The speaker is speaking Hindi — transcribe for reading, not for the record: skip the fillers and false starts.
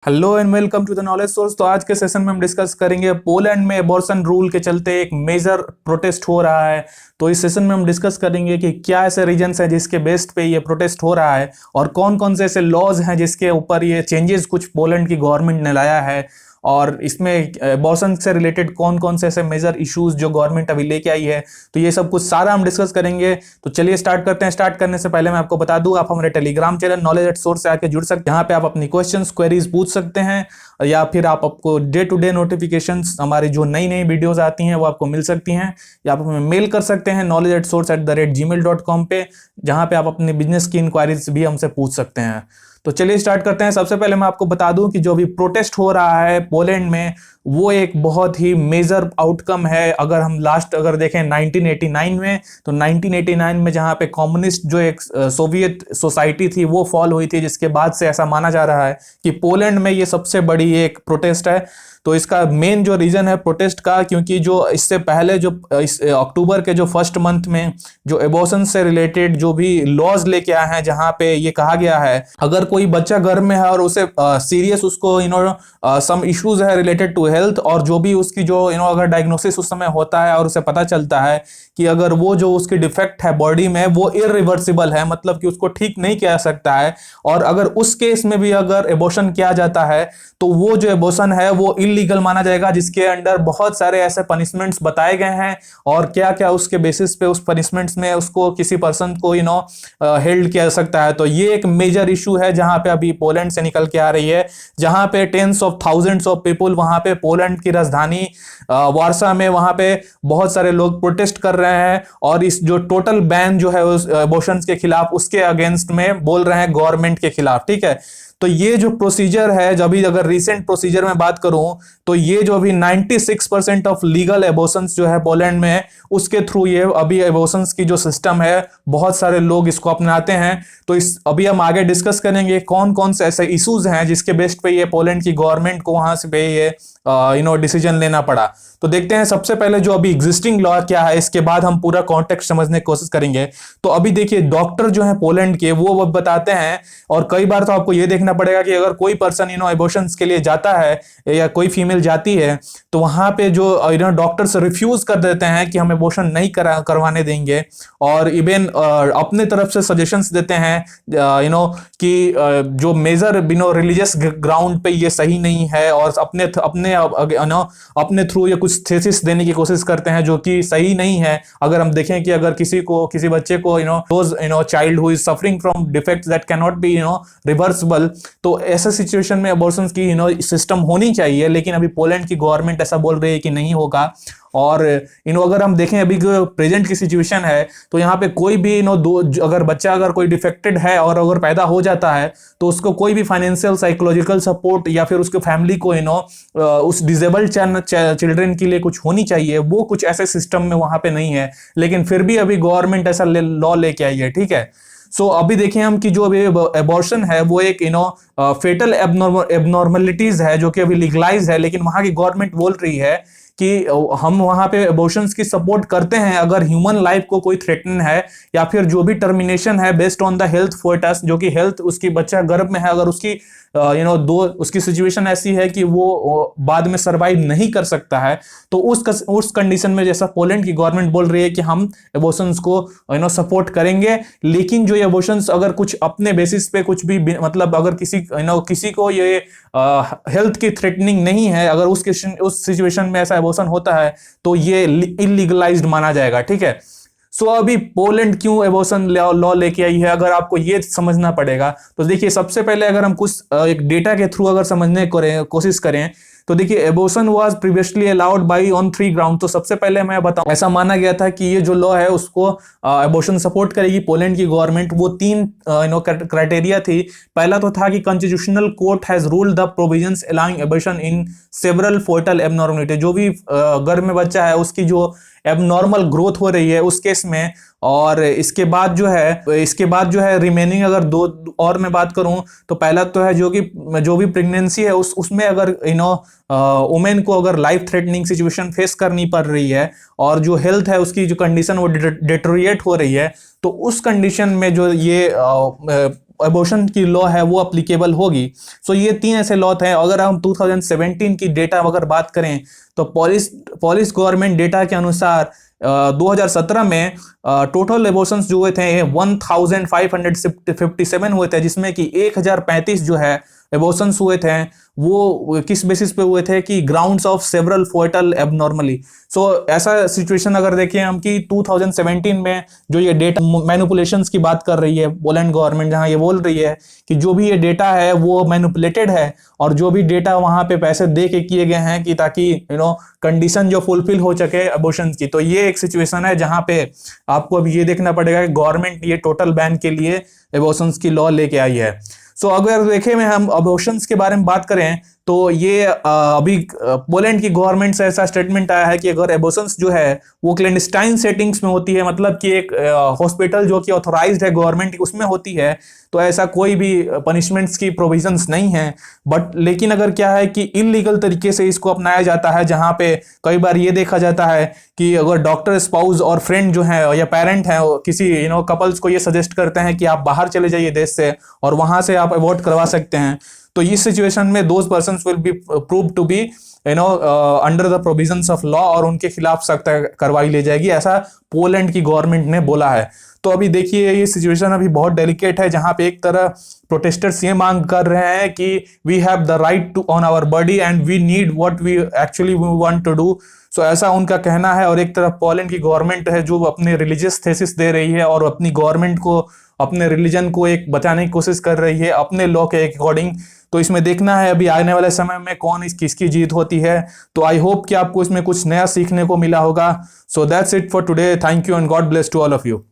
Hello and welcome to the knowledge source. तो आज के सेशन में हम डिस्कस करेंगे पोलैंड में एबॉर्शन रूल के चलते एक मेजर प्रोटेस्ट हो रहा है। तो इस सेशन में हम डिस्कस करेंगे कि क्या ऐसे रीजंस हैं जिसके बेस्ड पे ये प्रोटेस्ट हो रहा है और कौन कौन से ऐसे लॉज हैं जिसके ऊपर ये चेंजेस कुछ पोलैंड की गवर्नमेंट ने लाया है, और इसमें एबॉर्शन से रिलेटेड कौन कौन से ऐसे मेजर इश्यूज जो गवर्नमेंट अभी लेके आई है। तो ये सब कुछ सारा हम डिस्कस करेंगे। तो चलिए स्टार्ट करते हैं। स्टार्ट करने से पहले मैं आपको बता दूं, आप हमारे Telegram channel knowledge at source से आके जुड़ सकते हैं। यहाँ पे आप अपनी क्वेश्चंस क्वेरीज पूछ सकते हैं, या फिर आपको डे टू डे नोटिफिकेशंस हमारी जो नई नई वीडियोस आती हैं वो आपको मिल सकती हैं, या आप हमें मेल कर सकते हैं knowledge@source@gmail.com पे, जहाँ पे आप अपने बिजनेस की इंक्वायरीज भी हमसे पूछ सकते हैं। तो चलिए स्टार्ट करते हैं। सबसे पहले मैं आपको बता दूं कि जो अभी प्रोटेस्ट हो रहा है पोलैंड में वो एक बहुत ही मेजर आउटकम है। अगर हम लास्ट अगर देखें 1989 में, तो 1989 में जहां पे कम्युनिस्ट जो एक सोवियत सोसाइटी थी वो फॉल हुई थी, जिसके बाद से ऐसा माना जा रहा है कि पोलैंड में ये सबसे बड़ी एक प्रोटेस्ट है। तो इसका मेन जो रीजन है प्रोटेस्ट का, क्योंकि जो इससे पहले जो इस अक्टूबर के जो फर्स्ट मंथ में जो एबॉर्शन से रिलेटेड जो भी लॉज लेके आए हैं, जहां पे ये कहा गया है अगर कोई बच्चा घर में है और उसे सीरियस उसको सम इश्यूज है रिलेटेड टू हेल्थ, और जो भी उसकी जो अगर डायग्नोसिस उस समय होता है और उसे पता चलता है कि अगर वो जो उसकी डिफेक्ट है बॉडी में वो इरिवर्सिबल है, मतलब कि उसको ठीक नहीं किया जा सकता है, और अगर उस केस में भी अगर एबॉर्शन किया जाता है तो वो जो एबॉर्शन है वो इलीगल माना जाएगा, जिसके अंडर बहुत सारे ऐसे पनिशमेंट्स बताए गए हैं, और क्या क्या उसके बेसिस पे उस पनिशमेंट्स में उसको किसी पर्सन को हेल्ड किया जा सकता है। तो ये एक मेजर इशू है जहां पे अभी पोलैंड से निकल के आ रही है, जहां पे tens of thousands of people वहां पे पोलैंड की राजधानी वार्सा में वहां पे बहुत सारे लोग प्रोटेस्ट कर रहे हैं, और इस जो टोटल बैन जो है उस एबॉर्शंस के खिलाफ उसके अगेंस्ट में बोल रहे हैं गवर्नमेंट के खिलाफ। ठीक है, तो ये जो प्रोसीजर है, जब भी अगर रिसेंट प्रोसीजर में बात करूं, तो ये जो अभी 96% ऑफ लीगल एबॉर्शंस जो है पोलैंड में, उसके थ्रू ये अभी एबॉर्शंस की जो सिस्टम है बहुत सारे लोग इसको अपनाते हैं। तो इस अभी हम आगे डिस्कस करेंगे कौन कौन से ऐसे इश्यूज हैं जिसके बेस्ट पे ये पोलैंड की गवर्नमेंट को वहां से पे ये डिसीजन लेना पड़ा। तो देखते हैं सबसे पहले जो अभी एग्जिस्टिंग लॉ क्या है, इसके बाद हम पूरा कॉन्टेक्स्ट समझने की कोशिश करेंगे। तो अभी देखिए डॉक्टर जो है पोलैंड के वो बताते हैं, और कई बार तो आपको ये देखना पड़ेगा कि अगर कोई पर्सन एबॉर्शंस के लिए जाता है या कोई फीमेल जाती है, तो वहां पे जो डॉक्टर्स रिफ्यूज कर देते हैं कि हम एबॉर्शन नहीं करवाने देंगे, और इवन अपने तरफ से सजेशंस देते हैं कि जो मेजर रिलीजियस ग्राउंड पे ये सही नहीं है, और अपने अपने अपने थ्रू ये कुछ थेसिस देने की कोशिश करते हैं जो कि सही नहीं है। अगर हम देखें कि अगर किसी बच्चे को child who is suffering from defects that can not be reversible, तो ऐसे सिचुएशन में एबॉर्शन की सिस्टम होनी चाहिए, लेकिन अभी पोलैंड की गवर्नमेंट ऐसा बोल रही है कि नहीं होगा। और अगर हम देखें अभी जो प्रेजेंट की सिचुएशन है, तो यहाँ पे कोई भी अगर बच्चा अगर कोई डिफेक्टेड है और अगर पैदा हो जाता है, तो उसको कोई भी फाइनेंशियल साइकोलॉजिकल सपोर्ट या फिर उसके फैमिली को उस डिसेबल्ड चिल्ड्रन के लिए कुछ होनी चाहिए, वो कुछ ऐसे सिस्टम में वहां पे नहीं है, लेकिन फिर भी अभी गवर्नमेंट ऐसा लॉ लेके आई है। ठीक है, सो अभी देखें हम कि जो अभी एबॉर्शन है वो एक फेटल एबनॉर्मलिटीज है जो कि अभी लीगलाइज है, लेकिन वहां की गवर्नमेंट बोल रही है कि हम वहां पे एबॉर्शंस की सपोर्ट करते हैं अगर ह्यूमन लाइफ को कोई थ्रेटन है, या फिर जो भी टर्मिनेशन है based on the health forts, जो कि हेल्थ उसकी बच्चा गर्भ में है, अगर उसकी उसकी सिचुएशन ऐसी है कि वो बाद में सरवाइव नहीं कर सकता है, तो उस कंडीशन में जैसा पोलैंड की गवर्नमेंट बोल रही है कि हम एबॉर्शंस को सपोर्ट करेंगे। लेकिन जो एबॉर्शंस अगर कुछ अपने बेसिस पे कुछ भी मतलब अगर किसी को ये हेल्थ की थ्रेटनिंग नहीं है, अगर उस सिचुएशन में ऐसा एबॉर्शन होता है तो ये इलीगलाइज्ड माना जाएगा। ठीक है, सो अभी पोलैंड क्यों एबॉर्शन लॉ लेके आई है, अगर आपको ये समझना पड़ेगा। तो देखिए सबसे पहले अगर हम कुछ एक डेटा के थ्रू अगर समझने की कोशिश करें, तो देखिए abortion was previously allowed by on 3 ground. तो सबसे पहले मैं बताऊं, ऐसा माना गया था कि ये जो लॉ है उसको एबॉर्शन सपोर्ट करेगी पोलैंड की गवर्नमेंट। वो 3 क्राइटेरिया थी। पहला तो था कि constitutional court has ruled the provisions allowing abortion in several foetal abnormality, जो भी गर्भ में बच्चा है उसकी जो एबनॉर्मल ग्रोथ हो रही है उस केस में। और इसके बाद जो है रिमेनिंग, अगर दो और मैं बात करूं, तो पहला तो है जो भी प्रेगनेंसी है उसमें अगर वुमेन को अगर लाइफ थ्रेटनिंग सिचुएशन फेस करनी पड़ रही है, और जो हेल्थ है उसकी जो कंडीशन वो डिटोरिएट हो रही है, तो उस कंडीशन में जो ये अबॉर्शन की लॉ है वो अप्लीकेबल होगी। सो ये 3 ऐसे लॉ थे। अगर हम 2017 की डेटा अगर बात करें तो पोलिश गवर्नमेंट डेटा के अनुसार 2017 में टोटल एबॉर्शंस जो हुए थे 1557 हुए थे, जिसमें कि 1035 जो है एबॉर्शंस हुए थे वो किस बेसिस पे हुए थे कि grounds of several foetal abnormally. So ऐसा सिचुएशन अगर देखें हम कि 2017 में जो ये डेटा मैनिपुलेशंस की बात कर रही है पोलैंड गवर्नमेंट, जहां ये बोल रही है कि जो भी ये डेटा है वो मैनिपुलेटेड है और जो भी डेटा वहां पे पैसे दे के किए गए हैं कि ताकि कंडीशन जो फुलफिल हो सके अबॉर्शन की। तो ये एक सिचुएशन है जहां पे आपको अब ये देखना पड़ेगा कि गवर्नमेंट ये टोटल बैन के लिए अबॉर्शंस की लॉ लेके आई है। सो अगर देखें में हम अबॉर्शंस के बारे में बात करें तो ये अभी पोलैंड की गवर्नमेंट से ऐसा स्टेटमेंट आया है कि अगर एबॉर्शंस जो है वो क्लैंडस्टाइन सेटिंग्स में होती है, मतलब कि एक हॉस्पिटल जो कि ऑथोराइज्ड है गवर्नमेंट की उसमें होती है, तो ऐसा कोई भी पनिशमेंट्स की प्रोविजंस नहीं है। बट लेकिन अगर क्या है कि इलीगल तरीके से इसको अपनाया जाता है, जहां पे कई बार ये देखा जाता है कि अगर डॉक्टर, स्पाउस और फ्रेंड जो है या पेरेंट है किसी कपल्स को ये सजेस्ट करते हैं कि आप बाहर चले जाइए देश से और वहां से आप अबॉर्ट करवा सकते हैं, तो इस सिचुएशन में those persons will be prove to be under the provisions of law और उनके खिलाफ सख्त कार्रवाई ले जाएगी, ऐसा पोलैंड की गवर्नमेंट ने बोला है। तो अभी देखिए ये सिचुएशन अभी बहुत डेलिकेट है, जहां पे एक तरह प्रोटेस्टर्स ये मांग कर रहे हैं कि we have the right to on our body and we need what we actually we want to do. So ऐसा उनका कहना है। और एक तरफ पोलैंड की गवर्नमेंट है जो अपने रिलीजियस थेसिस दे रही है और अपनी गवर्नमेंट को, अपने रिलीजन को एक बचाने की कोशिश कर रही है अपने लॉ के अकॉर्डिंग। तो इसमें देखना है अभी आने वाले समय में कौन किसकी जीत होती है। तो आई होप कि आपको इसमें कुछ नया सीखने को मिला होगा। So that's it for today. Thank you and God bless to all of you.